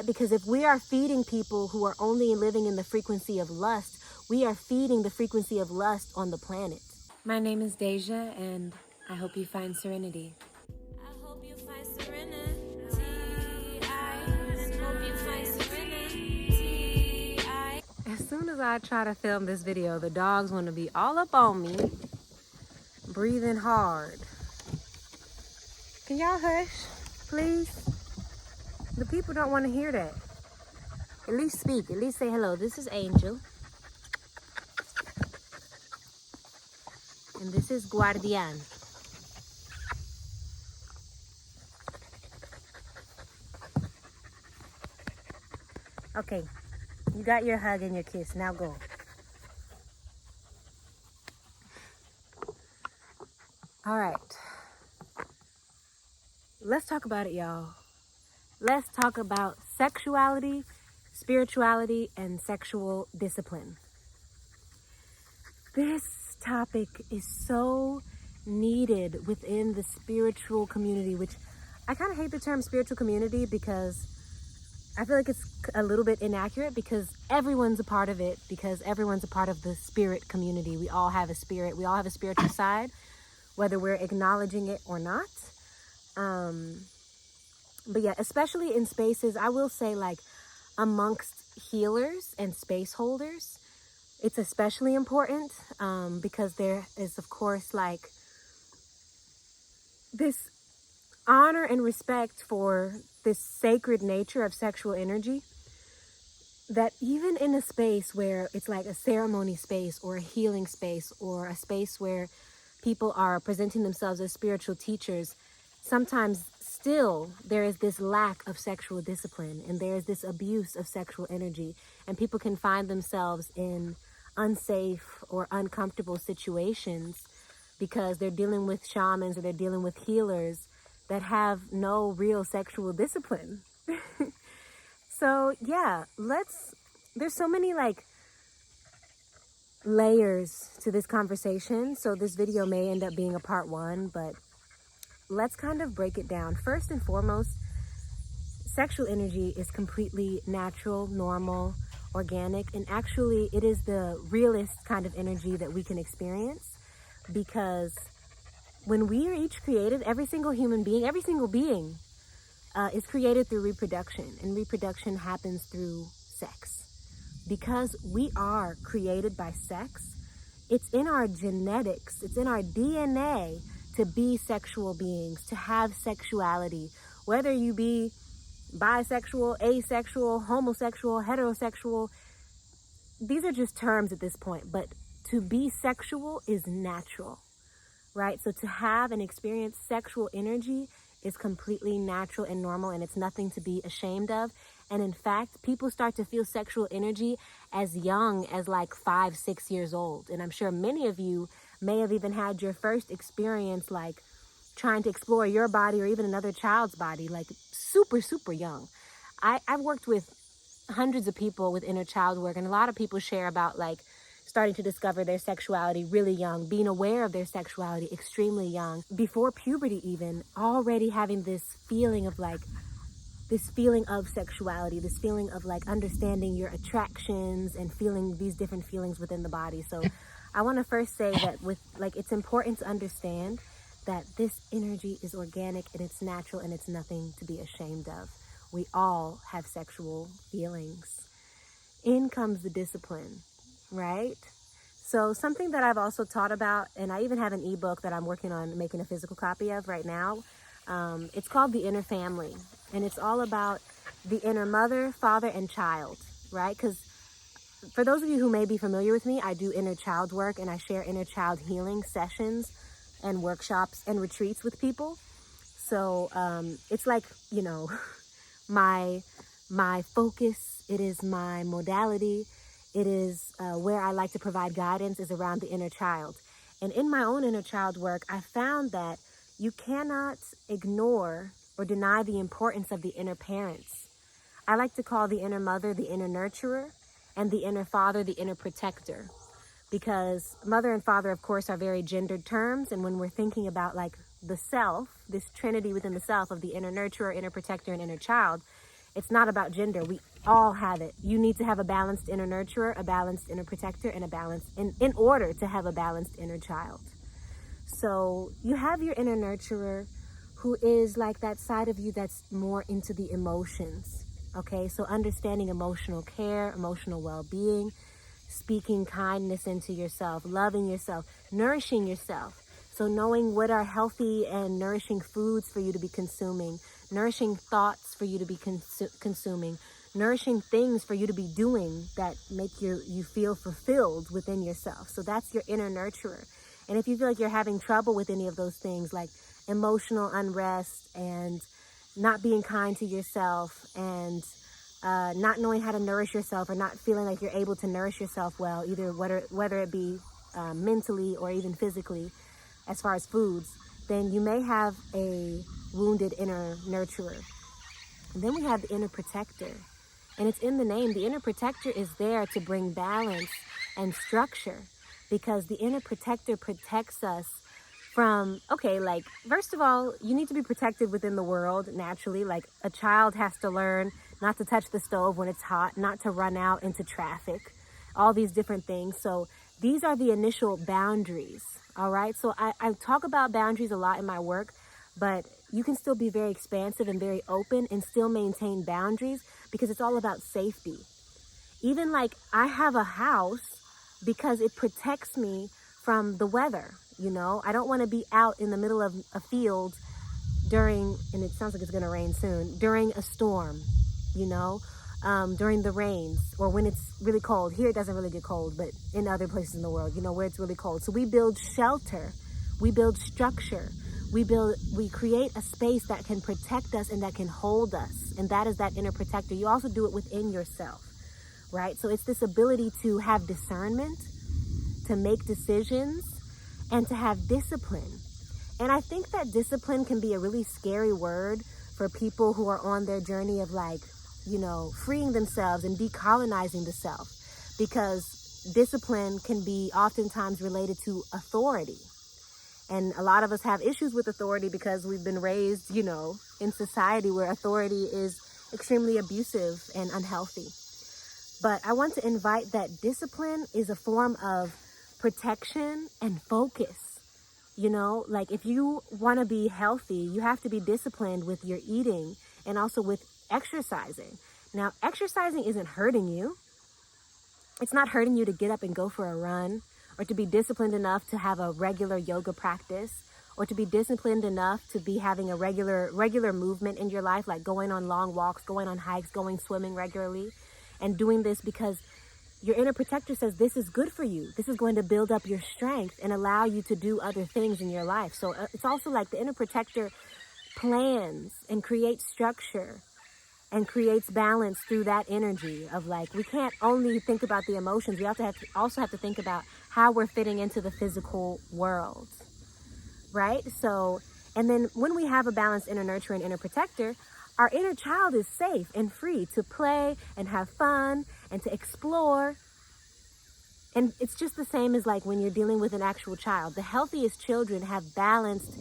Because if we are feeding people who are only living in the frequency of lust, we are feeding the frequency of lust on the planet. My name is Deja, and I hope you find serenity. I hope you find serenity. I hope you find serenity. As soon as I try to film this video, the dogs want to be all up on me, breathing hard. Can y'all hush, please? The people don't want to hear that. At least speak. At least say hello. This is Angel. And this is Guardian. Okay. You got your hug and your kiss. Now go. All right. Let's talk about it, y'all. Let's talk about sexuality, spirituality, and sexual discipline. This topic is so needed within the spiritual community, which I kind of hate the term spiritual community because I feel like it's a little bit inaccurate, because everyone's a part of it, because everyone's a part of the spirit community. We all have a spirit. We all have a spiritual side, whether we're acknowledging it or not. But yeah, especially in spaces, I will say, like, amongst healers and space holders, it's especially important because there is, of course, like, this honor and respect for this sacred nature of sexual energy, that even in a space where it's like a ceremony space or a healing space or a space where people are presenting themselves as spiritual teachers, sometimes still there is this lack of sexual discipline, and there is this abuse of sexual energy, and people can find themselves in unsafe or uncomfortable situations because they're dealing with shamans or they're dealing with healers that have no real sexual discipline. So yeah, there's so many like layers to this conversation. So this video may end up being a part 1, but let's kind of break it down. First and foremost, sexual energy is completely natural, normal, organic, and actually it is the realest kind of energy that we can experience, because when we are each created, every single human being, every single being is created through reproduction, and reproduction happens through sex. Because we are created by sex, it's in our genetics, it's in our DNA to be sexual beings, to have sexuality, whether you be bisexual, asexual, homosexual, heterosexual. These are just terms at this point, but to be sexual is natural, right? So to have and experience sexual energy is completely natural and normal, and it's nothing to be ashamed of. And in fact, people start to feel sexual energy as young as like 5-6 years old. And I'm sure many of you may have even had your first experience like trying to explore your body or even another child's body, like super, super young. I've worked with hundreds of people with inner child work, and a lot of people share about like starting to discover their sexuality really young, being aware of their sexuality extremely young, before puberty even, already having this feeling of like, this feeling of sexuality, this feeling of like understanding your attractions and feeling these different feelings within the body. So I want to first say that with like, it's important to understand that this energy is organic and it's natural and it's nothing to be ashamed of. We all have sexual feelings. In comes the discipline, right? So something that I've also taught about, and I even have an ebook that I'm working on making a physical copy of right now. It's called The Inner Family, and it's all about the inner mother, father, and child, right? Because for those of you who may be familiar with me, I do inner child work, and I share inner child healing sessions and workshops and retreats with people. So it's like, you know, my focus, it is my modality, it is where I like to provide guidance is around the inner child. And in my own inner child work, I found that you cannot ignore or deny the importance of the inner parents. I like to call the inner mother the inner nurturer, and the inner father the inner protector, because mother and father, of course, are very gendered terms. And when we're thinking about like the self, this trinity within the self of the inner nurturer, inner protector, and inner child, It's not about gender. We all have it. You need to have a balanced inner nurturer, a balanced inner protector, and a balanced, in order to have a balanced inner child. So you have your inner nurturer, who is like that side of you that's more into the emotions. Okay, so understanding emotional care, emotional well-being, speaking kindness into yourself, loving yourself, nourishing yourself. So knowing what are healthy and nourishing foods for you to be consuming, nourishing thoughts for you to be consuming, nourishing things for you to be doing that make you feel fulfilled within yourself. So that's your inner nurturer. And if you feel like you're having trouble with any of those things, like emotional unrest and not being kind to yourself and not knowing how to nourish yourself, or not feeling like you're able to nourish yourself well, either whether it be mentally or even physically, as far as foods, then you may have a wounded inner nurturer. And then we have the inner protector. And it's in the name. The inner protector is there to bring balance and structure, because the inner protector protects us from, okay, like, first of all, you need to be protected within the world naturally. Like, a child has to learn not to touch the stove when it's hot, not to run out into traffic, all these different things. So these are the initial boundaries, all right? So I talk about boundaries a lot in my work, but you can still be very expansive and very open and still maintain boundaries, because it's all about safety. Even like, I have a house because it protects me from the weather. You know, I don't want to be out in the middle of a field during, and it sounds like it's going to rain soon, during a storm, you know, during the rains, or when it's really cold. Here it doesn't really get cold, but in other places in the world, you know, where it's really cold. So we build shelter, we build structure, we create a space that can protect us and that can hold us. And that is that inner protector. You also do it within yourself, right? So it's this ability to have discernment, to make decisions, and to have discipline. And I think that discipline can be a really scary word for people who are on their journey of, like, you know, freeing themselves and decolonizing the self, because discipline can be oftentimes related to authority. And a lot of us have issues with authority because we've been raised, you know, in society where authority is extremely abusive and unhealthy. But I want to invite that discipline is a form of protection and focus. You know, like, if you want to be healthy, you have to be disciplined with your eating and also with exercising. Now, exercising isn't hurting you. It's not hurting you to get up and go for a run, or to be disciplined enough to have a regular yoga practice, or to be disciplined enough to be having a regular movement in your life, like going on long walks, going on hikes, going swimming regularly, and doing this because your inner protector says this is good for you. This is going to build up your strength and allow you to do other things in your life. So it's also like the inner protector plans and creates structure and creates balance through that energy of, like, we can't only think about the emotions. We also have to think about how we're fitting into the physical world, right? So, and then when we have a balanced inner nurturer and inner protector, our inner child is safe and free to play and have fun and to explore. And it's just the same as, like, when you're dealing with an actual child. The healthiest children have balanced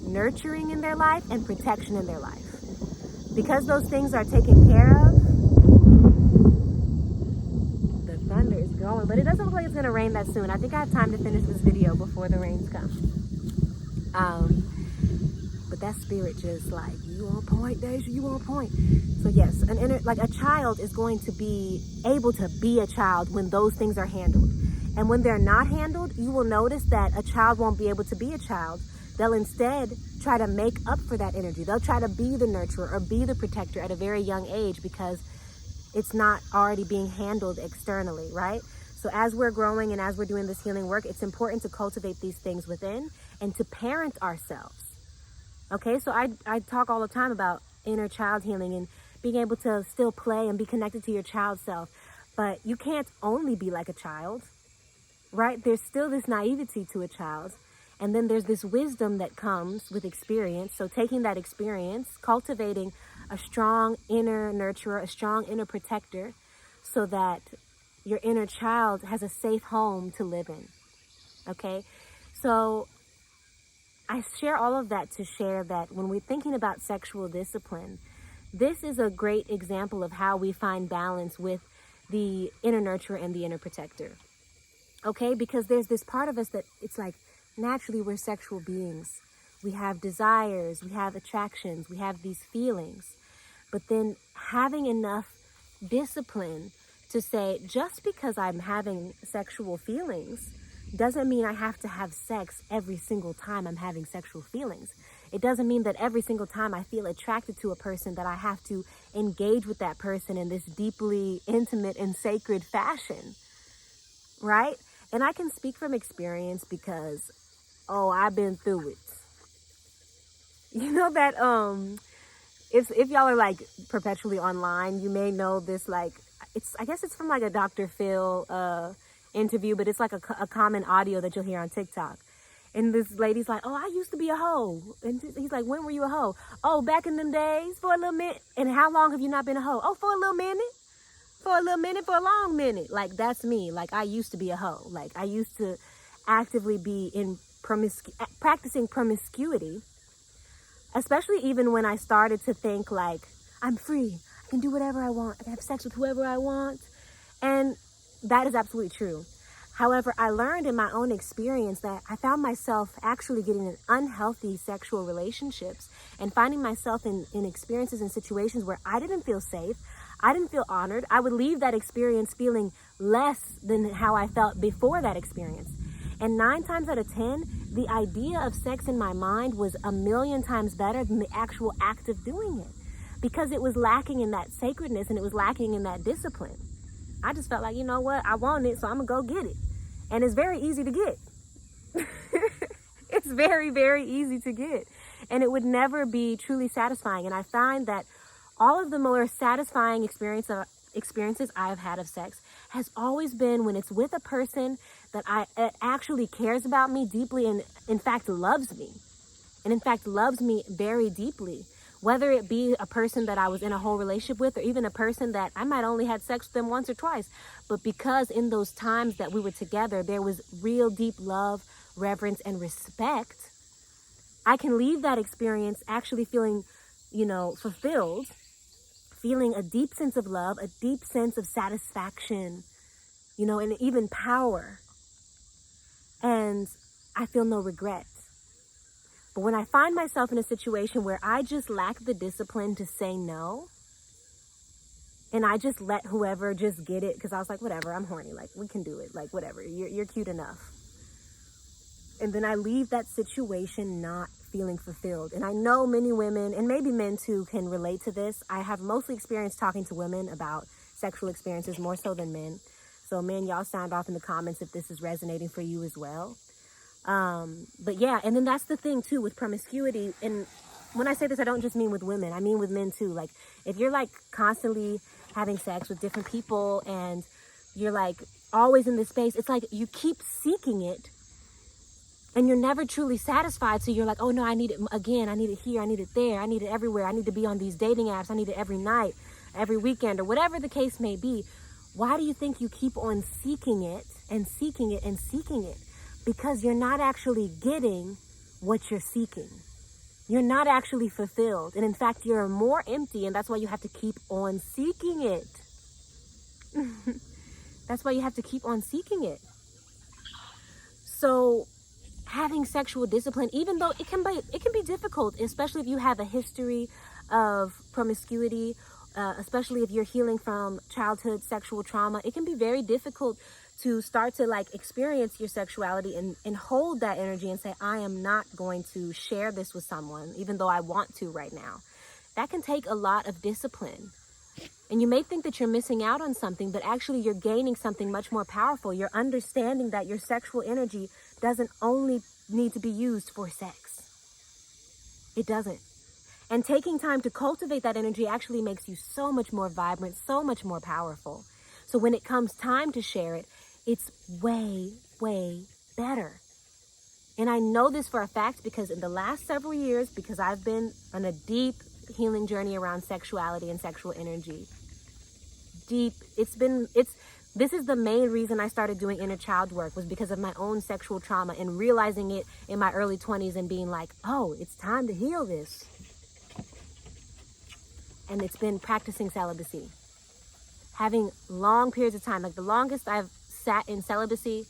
nurturing in their life and protection in their life. Because those things are taken care of, the thunder is going, but it doesn't look like it's going to rain that soon. I think I have time to finish this video before the rains come. But that spirit just, like, you on point, Deja, you on point. So yes, a child is going to be able to be a child when those things are handled. And when they're not handled, you will notice that a child won't be able to be a child. They'll instead try to make up for that energy. They'll try to be the nurturer or be the protector at a very young age because it's not already being handled externally, right? So as we're growing and as we're doing this healing work, it's important to cultivate these things within and to parent ourselves. Okay, so I talk all the time about inner child healing and being able to still play and be connected to your child self. But you can't only be like a child, right? There's still this naivety to a child. And then there's this wisdom that comes with experience. So taking that experience, cultivating a strong inner nurturer, a strong inner protector, so that your inner child has a safe home to live in. Okay? So I share all of that to share that when we're thinking about sexual discipline, this is a great example of how we find balance with the inner nurturer and the inner protector. Okay, because there's this part of us that it's like naturally we're sexual beings. We have desires, we have attractions, we have these feelings. But then having enough discipline to say, just because I'm having sexual feelings doesn't mean I have to have sex every single time I'm having sexual feelings. It doesn't mean that every single time I feel attracted to a person that I have to engage with that person in this deeply intimate and sacred fashion, right? And I can speak from experience because, I've been through it. You know that, if y'all are like perpetually online, you may know this, like, I guess it's from like a Dr. Phil interview, but it's like a common audio that you'll hear on TikTok. And this lady's like, I used to be a hoe. And he's like, when were you a hoe? Oh, back in them days, for a little minute. And how long have you not been a hoe? Oh, for a little minute. For a little minute, for a long minute. Like, that's me. Like, I used to be a hoe. Like, I used to actively be in practicing promiscuity. Especially even when I started to think like, I'm free. I can do whatever I want. I can have sex with whoever I want. And that is absolutely true. However, I learned in my own experience that I found myself actually getting in unhealthy sexual relationships and finding myself in experiences and situations where I didn't feel safe. I didn't feel honored. I would leave that experience feeling less than how I felt before that experience. And 9 times out of 10, the idea of sex in my mind was 1,000,000 times better than the actual act of doing it, because it was lacking in that sacredness and it was lacking in that discipline. I just felt like, you know what, I want it, so I'm gonna go get it. And it's very easy to get. It's very, very easy to get. And it would never be truly satisfying. And I find that all of the more satisfying experiences I've had of sex has always been when it's with a person that actually cares about me deeply and in fact loves me. And in fact loves me very deeply. Whether it be a person that I was in a whole relationship with, or even a person that I might only had sex with them once or twice. But because in those times that we were together, there was real deep love, reverence, and respect, I can leave that experience actually feeling, fulfilled, feeling a deep sense of love, a deep sense of satisfaction, and even power. And I feel no regret. But when I find myself in a situation where I just lack the discipline to say no, and I just let whoever just get it, because I was like, whatever, I'm horny, like, we can do it, like, whatever, you're cute enough. And then I leave that situation not feeling fulfilled. And I know many women, and maybe men too, can relate to this. I have mostly experienced talking to women about sexual experiences more so than men. So men, y'all sound off in the comments if this is resonating for you as well. But yeah, and then that's the thing too with promiscuity. And when I say this, I don't just mean with women, I mean with men too. Like, if you're like constantly having sex with different people and you're like always in this space, it's like you keep seeking it and you're never truly satisfied. So you're like, oh no, I need it again. I need it here. I need it there. I need it everywhere. I need to be on these dating apps. I need it every night, every weekend, or whatever the case may be. Why do you think you keep on seeking it and seeking it and seeking it? Because you're not actually getting what you're seeking. You're not actually fulfilled. And in fact, you're more empty, and that's why you have to keep on seeking it. That's why you have to keep on seeking it. So having sexual discipline, even though it can be difficult, especially if you have a history of promiscuity, especially if you're healing from childhood sexual trauma, it can be very difficult to start to like experience your sexuality and hold that energy and say, I am not going to share this with someone, even though I want to right now. That can take a lot of discipline. And you may think that you're missing out on something, but actually you're gaining something much more powerful. You're understanding that your sexual energy doesn't only need to be used for sex. It doesn't. And taking time to cultivate that energy actually makes you so much more vibrant, so much more powerful. So when it comes time to share it, it's way, way better. And I know this for a fact because in the last several years, because I've been on a deep healing journey around sexuality and sexual energy. This is the main reason I started doing inner child work, was because of my own sexual trauma and realizing it in my early 20s and being like, oh, it's time to heal this. and it's been practicing celibacy. Having long periods of time, like the longest I've sat in celibacy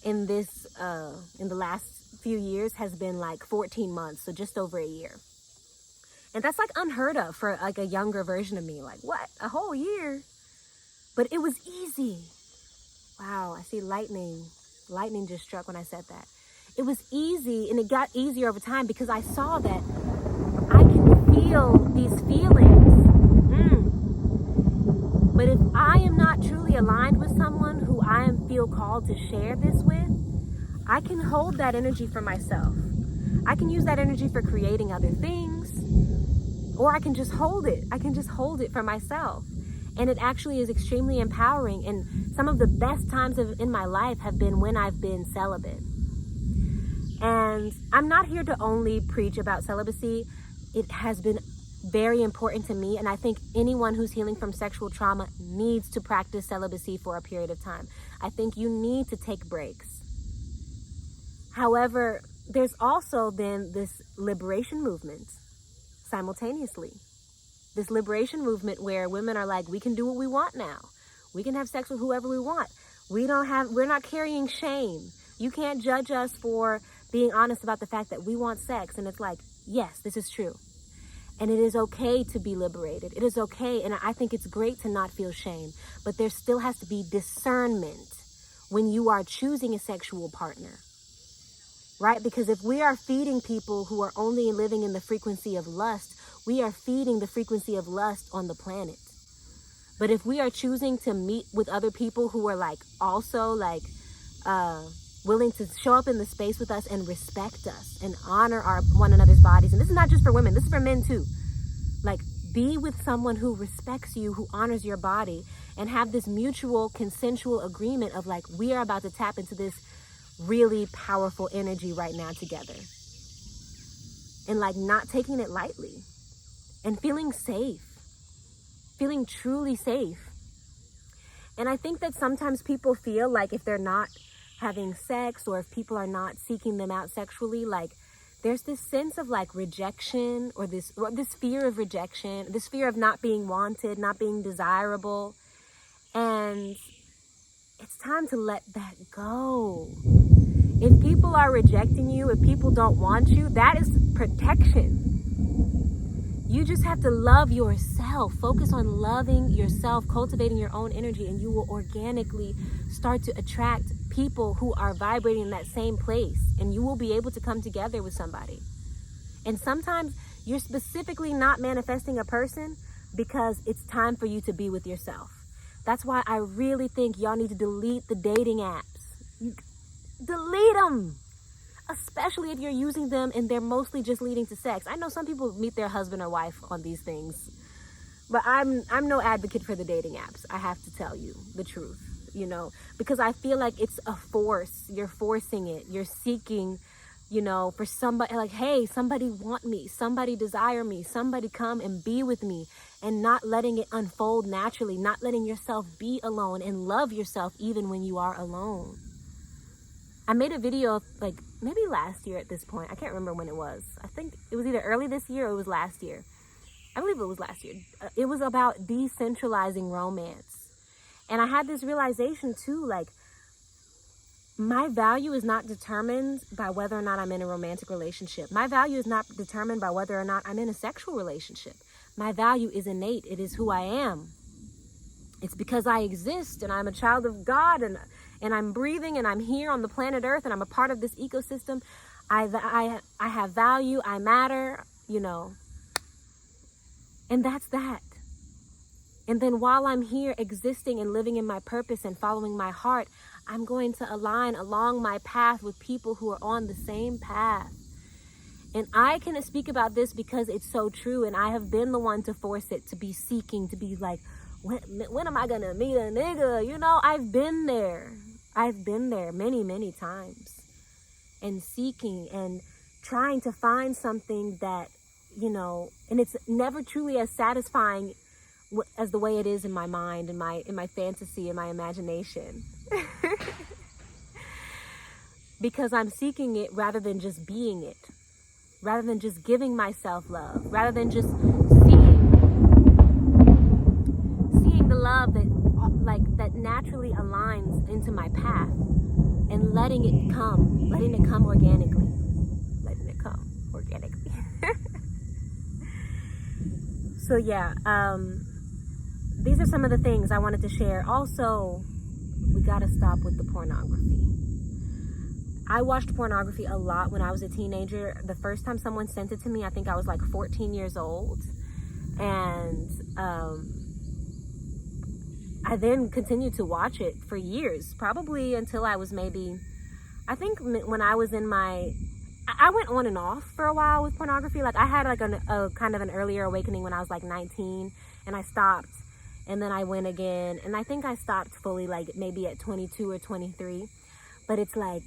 in the last few years has been like 14 months, so just over a year. And that's like unheard of for like a younger version of me. Like, what? A whole year? But it was easy. Wow, I see lightning. Lightning just struck when I said that. It was easy, and it got easier over time because I saw that I can feel these feelings. But if I am not truly aligned with someone who I feel called to share this with, I can hold that energy for myself. I can use that energy for creating other things, or I can just hold it. I can just hold it for myself. And it actually is extremely empowering. And some of the best times in my life have been when I've been celibate. And I'm not here to only preach about celibacy. It has been very important to me. And I think anyone who's healing from sexual trauma needs to practice celibacy for a period of time. I think you need to take breaks. However, there's also then this liberation movement simultaneously. This liberation movement where women are like, we can do what we want now. We can have sex with whoever we want. We're not carrying shame. You can't judge us for being honest about the fact that we want sex. And it's like, yes, this is true. And it is okay to be liberated. It is okay. And I think it's great to not feel shame. But there still has to be discernment when you are choosing a sexual partner. Right? Because if we are feeding people who are only living in the frequency of lust, we are feeding the frequency of lust on the planet. But if we are choosing to meet with other people who are like also like willing to show up in the space with us and respect us and honor one another's bodies, and this is not just for women, this is for men too. Like, be with someone who respects you, who honors your body, and have this mutual consensual agreement of like, we are about to tap into this really powerful energy right now together. And like not taking it lightly. And feeling safe, feeling truly safe. And I think that sometimes people feel like if they're not having sex or if people are not seeking them out sexually, like there's this sense of like rejection or this fear of rejection, this fear of not being wanted, not being desirable. And it's time to let that go. If people are rejecting you, if people don't want you, that is protection. You just have to love yourself. Focus on loving yourself, cultivating your own energy, and you will organically start to attract people who are vibrating in that same place, and you will be able to come together with somebody. And sometimes you're specifically not manifesting a person because it's time for you to be with yourself. That's why I really think y'all need to delete the dating apps. Delete them. Especially if you're using them and they're mostly just leading to sex. I know some people meet their husband or wife on these things, but I'm no advocate for the dating apps. I have to tell you the truth, because I feel like it's a force. You're forcing it. You're seeking, for somebody like, hey, somebody want me, somebody desire me, somebody come and be with me, and not letting it unfold naturally, not letting yourself be alone and love yourself even when you are alone. I made a video like maybe last year at this point. I can't remember when it was. I think it was either early this year or it was last year. I believe it was last year. It was about decentralizing romance. And I had this realization too, like my value is not determined by whether or not I'm in a romantic relationship. My value is not determined by whether or not I'm in a sexual relationship. My value is innate. It is who I am. It's because I exist and I'm a child of God and I'm breathing and I'm here on the planet Earth and I'm a part of this ecosystem. I have value. I matter, And that's that. And then while I'm here existing and living in my purpose and following my heart, I'm going to align along my path with people who are on the same path. And I can speak about this because it's so true. And I have been the one to force it, to be seeking, to be like, when am I going to meet a nigga? I've been there. I've been there many, many times. And seeking and trying to find something that, and it's never truly as satisfying as the way it is in my mind, in my fantasy, in my imagination. Because I'm seeking it rather than just being it. Rather than just giving myself love. Rather than just seeing that naturally aligns into my path, and letting it come organically. Letting it come organically. So yeah, these are some of the things I wanted to share. Also, we gotta stop with the pornography. I watched pornography a lot when I was a teenager. The first time someone sent it to me, I think I was like 14 years old. And I then continued to watch it for years, probably until I was maybe, I think when I was in I went on and off for a while with pornography. Like I had like a kind of an earlier awakening when I was like 19, and I stopped, and then I went again, and I think I stopped fully like maybe at 22 or 23. But it's like,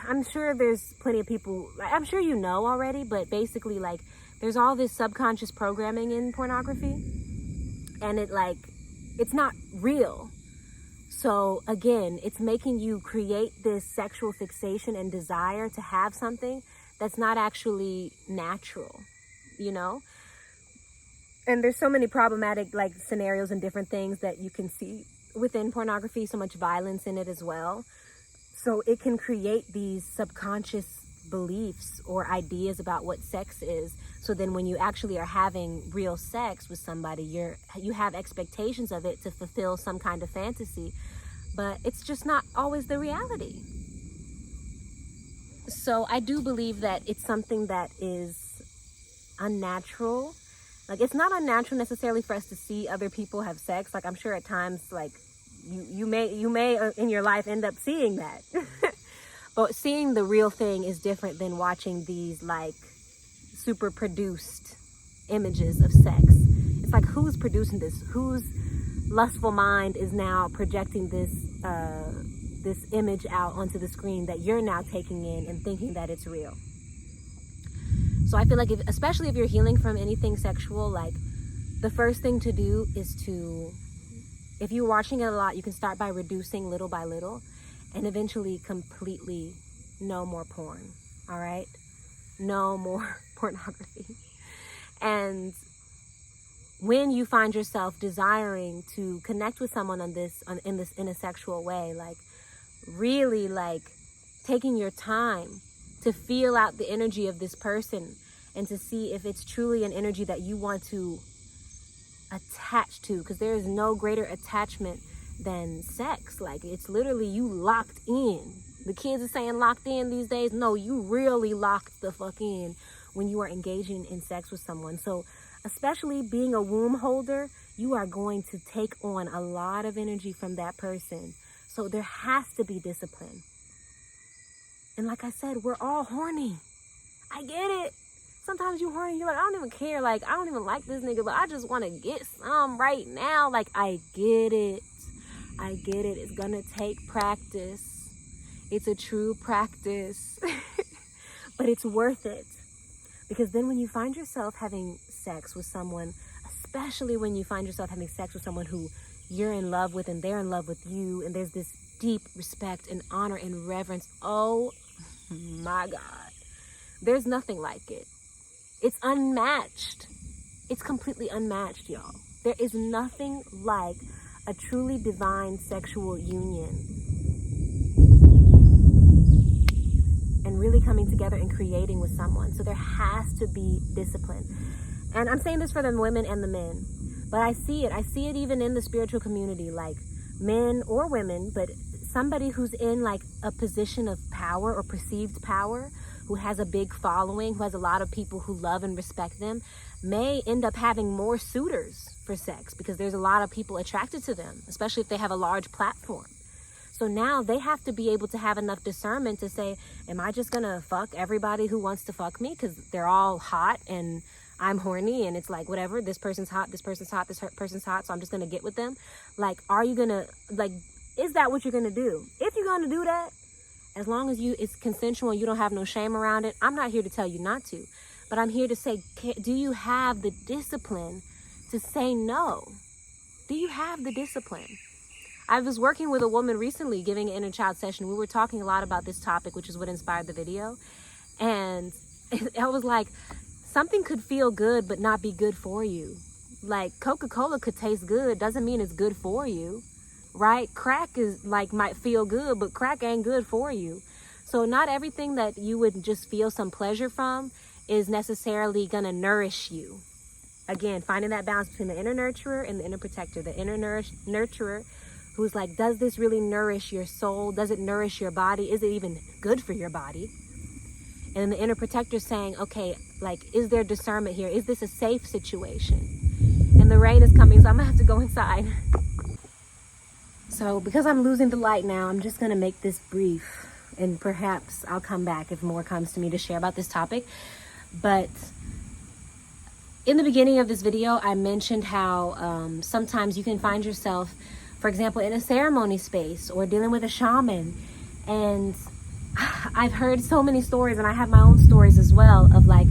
I'm sure there's plenty of people, I'm sure you know already, but basically like there's all this subconscious programming in pornography, and it's not real. So again, it's making you create this sexual fixation and desire to have something that's not actually natural, you know? And there's so many problematic like scenarios and different things that you can see within pornography, so much violence in it as well. So it can create these subconscious beliefs or ideas about what sex is. So then when you actually are having real sex with somebody, you have expectations of it to fulfill some kind of fantasy, but it's just not always the reality. So I do believe that it's something that is unnatural. Like it's not unnatural necessarily for us to see other people have sex. Like I'm sure at times like you may in your life end up seeing that. But seeing the real thing is different than watching these like super produced images of sex. It's like, who's producing this? Whose lustful mind is now projecting this image out onto the screen that you're now taking in and thinking that it's real? So I feel like especially if you're healing from anything sexual, like the first thing to do is if you're watching it a lot, you can start by reducing little by little, and eventually completely no more porn. All right, no more pornography. And when you find yourself desiring to connect with someone in a sexual way, like really like taking your time to feel out the energy of this person and to see if it's truly an energy that you want to attach to, because there is no greater attachment than sex. Like it's literally you locked in. The kids are saying locked in these days. No, you really locked the fuck in when you are engaging in sex with someone. So especially being a womb holder, you are going to take on a lot of energy from that person. So there has to be discipline. And like I said, we're all horny. I get it. Sometimes you horny, you're like, I don't even care. Like, I don't even like this nigga, but I just want to get some right now. Like, I get it. I get it. It's gonna take practice. It's a true practice. But it's worth it. Because then when you find yourself having sex with someone, especially when you find yourself having sex with someone who you're in love with and they're in love with you, and there's this deep respect and honor and reverence, oh my God, there's nothing like it. It's unmatched. It's completely unmatched, y'all. There is nothing like a truly divine sexual union and really coming together and creating with someone. So there has to be discipline. And I'm saying this for the women and the men, but I see it even in the spiritual community, like men or women, but somebody who's in like a position of power or perceived power, who has a big following, who has a lot of people who love and respect them, may end up having more suitors for sex because there's a lot of people attracted to them, especially if they have a large platform. So now they have to be able to have enough discernment to say, am I just gonna fuck everybody who wants to fuck me because they're all hot and I'm horny, and it's like, whatever, this person's hot, this person's hot, this person's hot, so I'm just gonna get with them? Like, are you gonna, like, is that what you're gonna do? If you're gonna do that, as long as it's consensual and you don't have no shame around it, I'm not here to tell you not to. But I'm here to say, do you have the discipline to say no? Do you have the discipline? I was working with a woman recently giving an inner child session. We were talking a lot about this topic, which is what inspired the video. And I was like, something could feel good but not be good for you. Like Coca-Cola could taste good, doesn't mean it's good for you, right? Crack is like might feel good, but crack ain't good for you. So not everything that you would just feel some pleasure from is necessarily gonna nourish you. Again, finding that balance between the inner nurturer and the inner protector. The inner nurturer who's like, does this really nourish your soul? Does it nourish your body? Is it even good for your body? And then the inner protector saying, okay, like, is there discernment here? Is this a safe situation? And the rain is coming, so I'm gonna have to go inside. So because I'm losing the light now, I'm just gonna make this brief, and perhaps I'll come back if more comes to me to share about this topic. But in the beginning of this video, I mentioned how sometimes you can find yourself, for example, in a ceremony space or dealing with a shaman. And I've heard so many stories, and I have my own stories as well, of like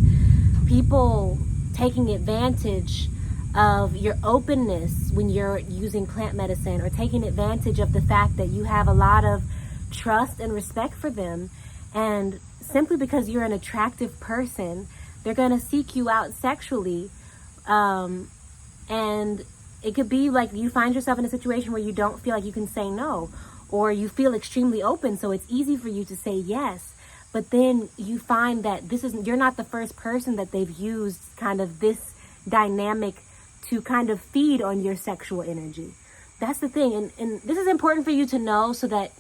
people taking advantage of your openness when you're using plant medicine, or taking advantage of the fact that you have a lot of trust and respect for them. And simply because you're an attractive person, they're going to seek you out sexually. And it could be like you find yourself in a situation where you don't feel like you can say no, or you feel extremely open, so it's easy for you to say yes. But then you find that you're not the first person that they've used kind of this dynamic to kind of feed on your sexual energy. That's the thing. And this is important for you to know so that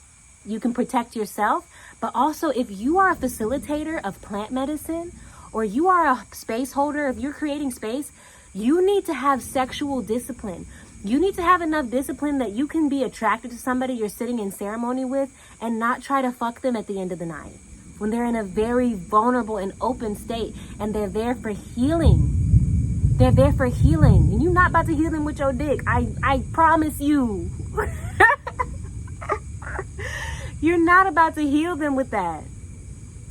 you can protect yourself. But also, if you are a facilitator of plant medicine, or you are a space holder, if you're creating space, you need to have sexual discipline. You need to have enough discipline that you can be attracted to somebody you're sitting in ceremony with and not try to fuck them at the end of the night, when they're in a very vulnerable and open state, and they're there for healing. They're there for healing, and you're not about to heal them with your dick. I promise you. You're not about to heal them with that.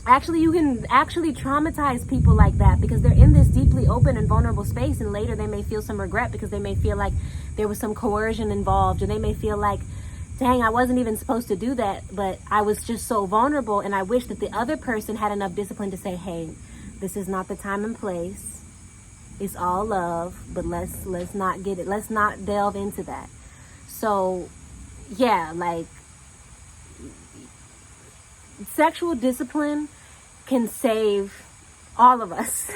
Actually, you can actually traumatize people like that, because they're in this deeply open and vulnerable space, and later they may feel some regret because they may feel like there was some coercion involved, and they may feel like, dang, I wasn't even supposed to do that, but I was just so vulnerable, and I wish that the other person had enough discipline to say, hey, this is not the time and place. It's all love, but let's not get it. Let's not delve into that. So, yeah, like, sexual discipline can save all of us.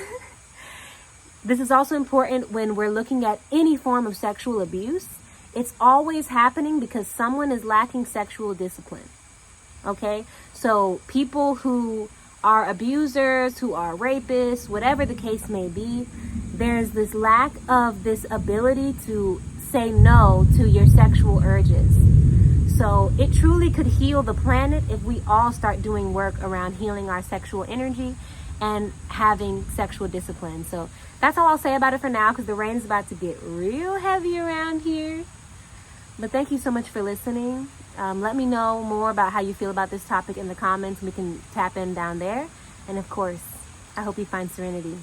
This is also important when we're looking at any form of sexual abuse. It's always happening because someone is lacking sexual discipline. Okay? So people who are abusers, who are rapists, whatever the case may be, there's this lack of this ability to say no to your sexual urges. So it truly could heal the planet if we all start doing work around healing our sexual energy and having sexual discipline. So that's all I'll say about it for now, because the rain is about to get real heavy around here. But thank you so much for listening. Let me know more about how you feel about this topic in the comments. We can tap in down there. And of course, I hope you find serenity.